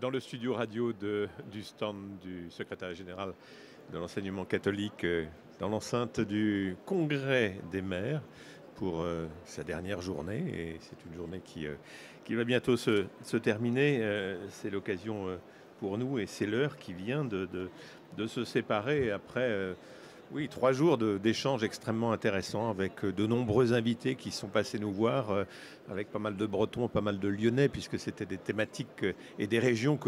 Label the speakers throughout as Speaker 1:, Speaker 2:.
Speaker 1: dans le studio radio du stand du secrétaire général de l'enseignement catholique dans l'enceinte du congrès des maires pour sa dernière journée. Et c'est une journée qui va bientôt se terminer. C'est l'occasion pour nous et c'est l'heure qui vient de se séparer après... Oui, 3 jours d'échanges extrêmement intéressants avec de nombreux invités qui sont passés nous voir, avec pas mal de Bretons, pas mal de Lyonnais, puisque c'était des thématiques et des régions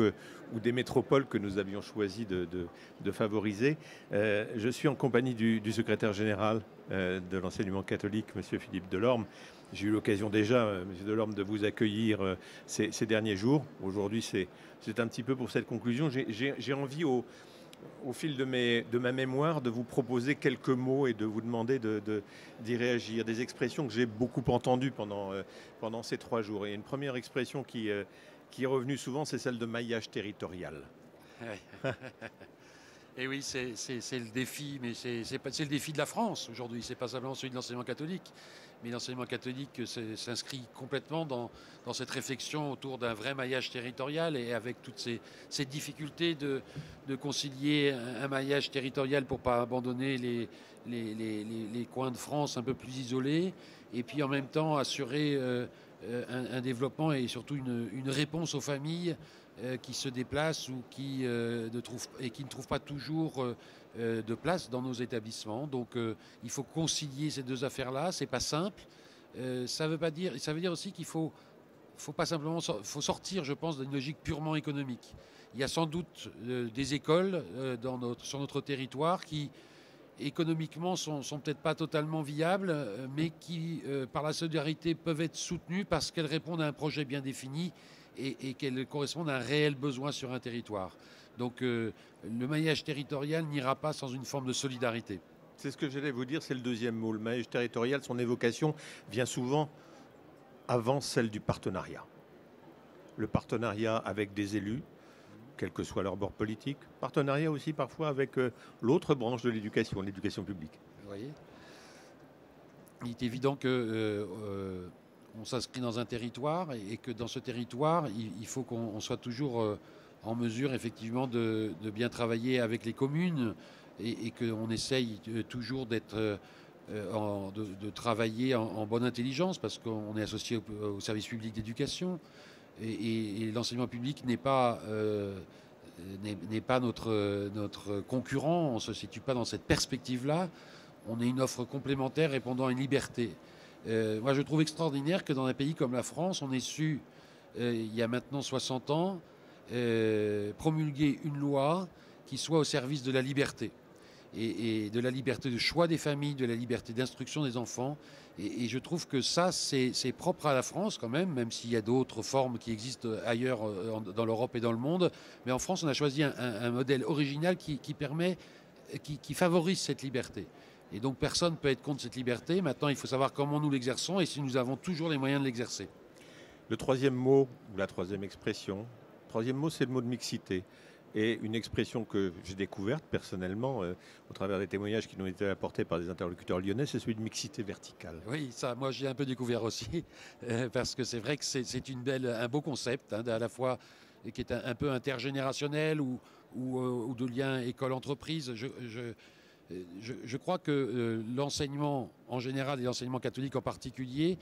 Speaker 1: ou des métropoles que nous avions choisi de favoriser. Je suis en compagnie du secrétaire général de l'enseignement catholique, M. Philippe Delorme. J'ai eu l'occasion déjà, M. Delorme, de vous accueillir ces derniers jours. Aujourd'hui, c'est un petit peu pour cette conclusion. J'ai envie au fil de ma mémoire, de vous proposer quelques mots et de vous demander d'y réagir. Des expressions que j'ai beaucoup entendues pendant ces 3 jours. Et une première expression qui est revenue souvent, c'est celle de maillage territorial.
Speaker 2: Et oui, c'est le défi, mais c'est le défi de la France aujourd'hui. C'est pas simplement celui de l'enseignement catholique, mais l'enseignement catholique s'inscrit complètement dans cette réflexion autour d'un vrai maillage territorial et avec toutes ces difficultés de concilier un maillage territorial pour pas abandonner les coins de France un peu plus isolés, et puis en même temps assurer un développement et surtout une réponse aux familles qui se déplacent ou qui ne trouvent pas toujours de place dans nos établissements. Donc il faut concilier ces deux affaires-là. C'est pas simple. Ça veut dire aussi qu'il faut pas simplement sortir, je pense, d'une logique purement économique. Il y a sans doute des écoles sur notre territoire qui économiquement sont peut-être pas totalement viables, mais qui par la solidarité peuvent être soutenues parce qu'elles répondent à un projet bien défini et qu'elles correspondent à un réel besoin sur un territoire. Donc le maillage territorial n'ira pas sans une forme de solidarité.
Speaker 1: C'est ce que j'allais vous dire, c'est le deuxième mot. Le maillage territorial, son évocation vient souvent avant celle du partenariat. Le partenariat avec des élus, quel que soit leur bord politique. Partenariat aussi parfois avec l'autre branche de l'éducation publique.
Speaker 2: Vous voyez ? Il est évident que... on s'inscrit dans un territoire et que dans ce territoire, il faut qu'on soit toujours en mesure effectivement de bien travailler avec les communes et qu'on essaye toujours de travailler en bonne intelligence parce qu'on est associé au service public d'éducation et l'enseignement public n'est pas notre concurrent, on ne se situe pas dans cette perspective-là, on est une offre complémentaire répondant à une liberté. Moi, je trouve extraordinaire que dans un pays comme la France, on ait su, il y a maintenant 60 ans, promulguer une loi qui soit au service de la liberté. Et de la liberté de choix des familles, de la liberté d'instruction des enfants. Et je trouve que ça, c'est propre à la France quand même s'il y a d'autres formes qui existent ailleurs dans l'Europe et dans le monde. Mais en France, on a choisi un modèle original qui favorise cette liberté. Et donc personne ne peut être contre cette liberté. Maintenant, il faut savoir comment nous l'exerçons et si nous avons toujours les moyens de l'exercer.
Speaker 1: Le troisième mot, ou la troisième expression, c'est le mot de mixité. Et une expression que j'ai découverte personnellement au travers des témoignages qui nous ont été apportés par des interlocuteurs lyonnais, c'est celui de mixité verticale.
Speaker 2: Oui, ça, moi j'ai un peu découvert aussi, parce que c'est vrai que c'est un beau concept, à la fois qui est un peu intergénérationnel ou de lien école-entreprise. Je crois que l'enseignement en général et l'enseignement catholique en particulier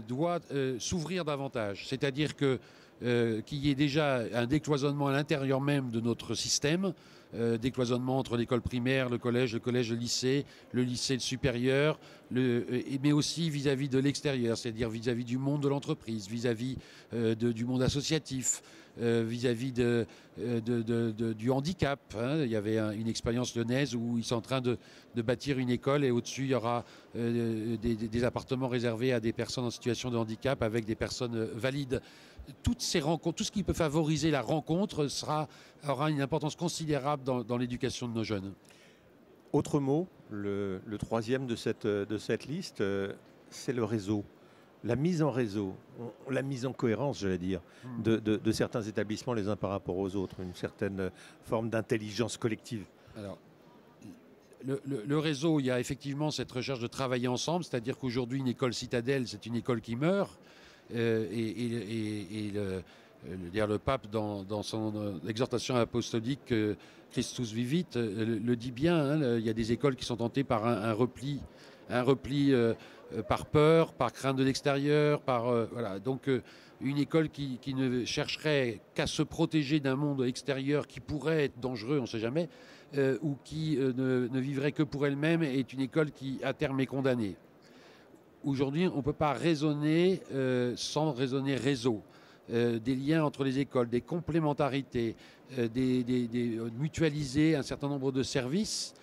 Speaker 2: doit s'ouvrir davantage. C'est-à-dire qu'il y ait déjà un décloisonnement à l'intérieur même de notre système, décloisonnement entre l'école primaire, le collège, le lycée, le supérieur, mais aussi vis-à-vis de l'extérieur, c'est-à-dire vis-à-vis du monde de l'entreprise, vis-à-vis du monde associatif, vis-à-vis du handicap. Il y avait une expérience lyonnaise où ils sont en train de bâtir une école et au-dessus il y aura des appartements réservés à des personnes en situation de handicap avec des personnes valides. Toutes ces rencontres, tout ce qui peut favoriser la rencontre aura une importance considérable dans l'éducation de nos jeunes.
Speaker 1: Autre mot, le troisième de cette liste, c'est le réseau. La mise en réseau, la mise en cohérence, j'allais dire, de certains établissements les uns par rapport aux autres, une certaine forme d'intelligence collective.
Speaker 2: Alors, le réseau, il y a effectivement cette recherche de travailler ensemble, c'est-à-dire qu'aujourd'hui, une école citadelle, c'est une école qui meurt. le pape, dans son exhortation apostolique Christus Vivit, le dit bien. Hein, il y a des écoles qui sont tentées par un repli par peur, par crainte de l'extérieur, voilà. Donc une école qui ne chercherait qu'à se protéger d'un monde extérieur qui pourrait être dangereux, on ne sait jamais, ou qui ne vivrait que pour elle-même, est une école qui à terme est condamnée. Aujourd'hui, on ne peut pas raisonner sans raisonner réseau. Des liens entre les écoles, des complémentarités, mutualiser un certain nombre de services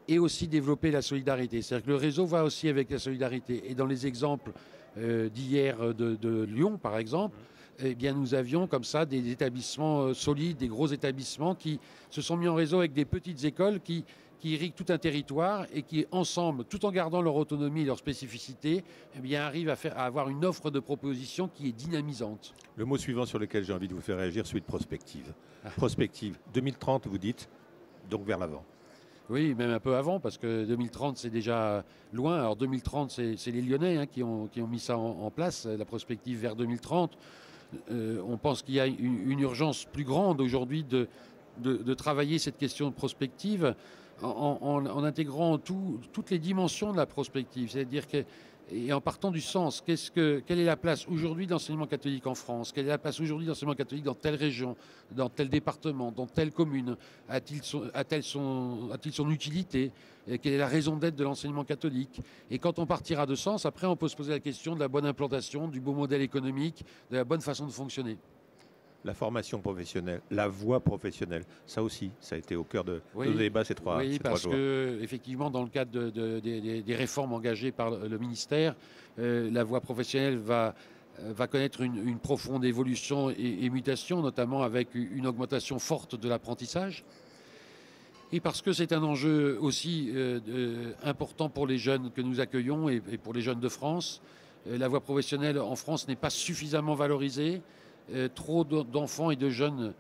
Speaker 2: et aussi développer la solidarité. C'est-à-dire que le réseau va aussi avec la solidarité. Et dans les exemples d'hier de Lyon, par exemple, eh bien, nous avions comme ça des établissements solides, des gros établissements qui se sont mis en réseau avec des petites écoles qui irriguent tout un territoire et qui, ensemble, tout en gardant leur autonomie et leur spécificité, eh bien, arrivent à avoir une offre de proposition qui est dynamisante.
Speaker 1: Le mot suivant sur lequel j'ai envie de vous faire réagir, celui de prospective. Prospective, 2030, vous dites, donc vers l'avant.
Speaker 2: Oui, même un peu avant, parce que 2030, c'est déjà loin. Alors 2030, c'est les Lyonnais qui ont mis ça en place, la prospective vers 2030. On pense qu'il y a une urgence plus grande aujourd'hui de travailler cette question de prospective en intégrant toutes les dimensions de la prospective. C'est-à-dire et en partant du sens, quelle est la place aujourd'hui de l'enseignement catholique en France? Quelle est la place aujourd'hui de l'enseignement catholique dans telle région, dans tel département, dans telle commune? A-t-il son utilité? Quelle est la raison d'être de l'enseignement catholique? Et quand on partira de sens, après on peut se poser la question de la bonne implantation, du beau modèle économique, de la bonne façon de fonctionner.
Speaker 1: La formation professionnelle, la voie professionnelle, ça aussi, ça a été au cœur de nos débats ces trois jours.
Speaker 2: Oui, parce que effectivement, dans le cadre des réformes engagées par le ministère, la voie professionnelle va connaître une profonde évolution et mutation, notamment avec une augmentation forte de l'apprentissage. Et parce que c'est un enjeu aussi important pour les jeunes que nous accueillons et pour les jeunes de France. La voie professionnelle en France n'est pas suffisamment valorisée. Trop d'enfants et de jeunes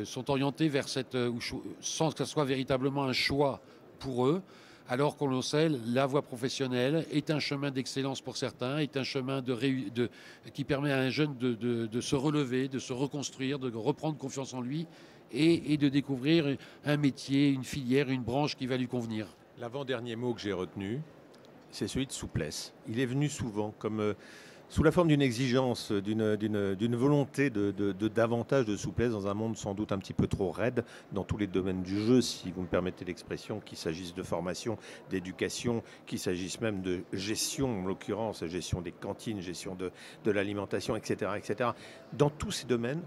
Speaker 2: sont orientés vers sans que ce soit véritablement un choix pour eux, alors qu'on le sait, la voie professionnelle est un chemin d'excellence pour certains, est un chemin qui permet à un jeune de se relever, de se reconstruire, de reprendre confiance en lui et de découvrir un métier, une filière, une branche qui va lui convenir.
Speaker 1: L'avant-dernier mot que j'ai retenu, c'est celui de souplesse. Il est venu souvent comme sous la forme d'une exigence, d'une volonté de davantage de souplesse dans un monde sans doute un petit peu trop raide dans tous les domaines du jeu, si vous me permettez l'expression, qu'il s'agisse de formation, d'éducation, qu'il s'agisse même de gestion, en l'occurrence, gestion des cantines, gestion de l'alimentation, etc., etc. Dans tous ces domaines,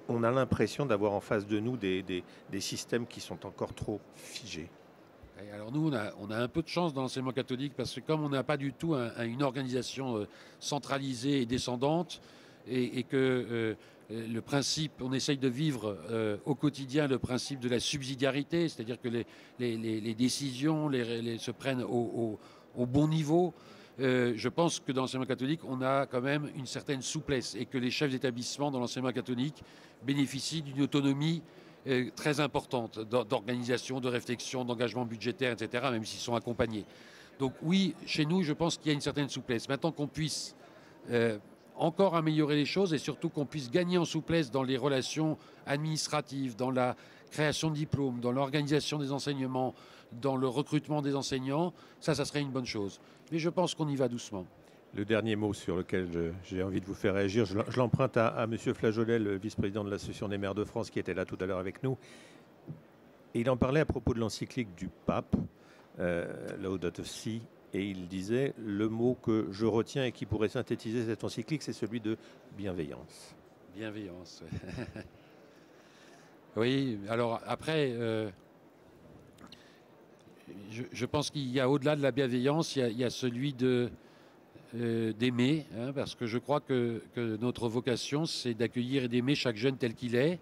Speaker 1: on a l'impression d'avoir en face de nous des systèmes qui sont encore trop figés.
Speaker 2: Alors nous, on a un peu de chance dans l'enseignement catholique parce que comme on n'a pas du tout une organisation centralisée et descendante et que le principe, on essaye de vivre au quotidien le principe de la subsidiarité, c'est-à-dire que les décisions se prennent au bon niveau. Je pense que dans l'enseignement catholique, on a quand même une certaine souplesse et que les chefs d'établissement dans l'enseignement catholique bénéficient d'une autonomie très importante d'organisation, de réflexion, d'engagement budgétaire, etc., même s'ils sont accompagnés. Donc oui, chez nous, je pense qu'il y a une certaine souplesse. Maintenant qu'on puisse encore améliorer les choses et surtout qu'on puisse gagner en souplesse dans les relations administratives, dans la création de diplômes, dans l'organisation des enseignements, dans le recrutement des enseignants, ça serait une bonne chose. Mais je pense qu'on y va doucement.
Speaker 1: Le dernier mot sur lequel j'ai envie de vous faire réagir, je l'emprunte à M. Flageolet, le vice-président de l'Association des maires de France, qui était là tout à l'heure avec nous. Et il en parlait à propos de l'encyclique du pape, Laudato Si, et il disait le mot que je retiens et qui pourrait synthétiser cette encyclique, c'est celui de bienveillance.
Speaker 2: Bienveillance. Oui, alors après, je pense qu'il y a au-delà de la bienveillance, il y a celui d'aimer, parce que je crois que notre vocation, c'est d'accueillir et d'aimer chaque jeune tel qu'il est,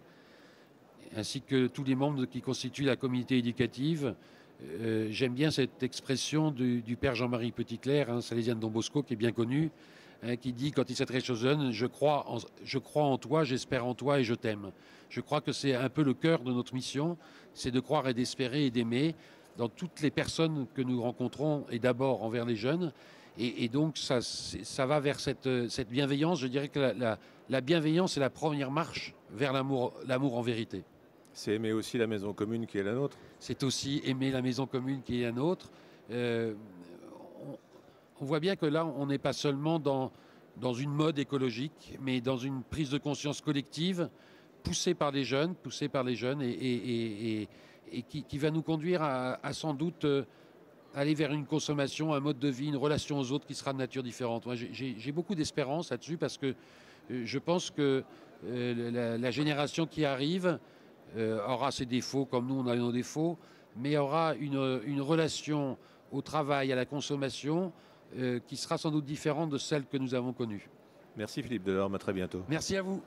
Speaker 2: ainsi que tous les membres qui constituent la communauté éducative. J'aime bien cette expression du père Jean-Marie Petitclerc, salésien de Don Bosco, qui est bien connu, qui dit quand il s'adresse aux jeunes, je crois en toi, j'espère en toi et je t'aime. Je crois que c'est un peu le cœur de notre mission, c'est de croire et d'espérer et d'aimer dans toutes les personnes que nous rencontrons, et d'abord envers les jeunes, Et donc ça va vers cette bienveillance. Je dirais que la bienveillance est la première marche vers l'amour en vérité.
Speaker 1: C'est aimer aussi la maison commune qui est la nôtre.
Speaker 2: C'est aussi aimer la maison commune qui est la nôtre. On voit bien que là, on n'est pas seulement dans une mode écologique, mais dans une prise de conscience collective poussée par les jeunes et qui va nous conduire à sans doute aller vers une consommation, un mode de vie, une relation aux autres qui sera de nature différente. Moi, j'ai beaucoup d'espérance là-dessus parce que je pense que la génération qui arrive aura ses défauts comme nous, on a nos défauts, mais aura une relation au travail, à la consommation, qui sera sans doute différente de celle que nous avons connue.
Speaker 1: Merci Philippe Delorme, à très bientôt.
Speaker 2: Merci à vous.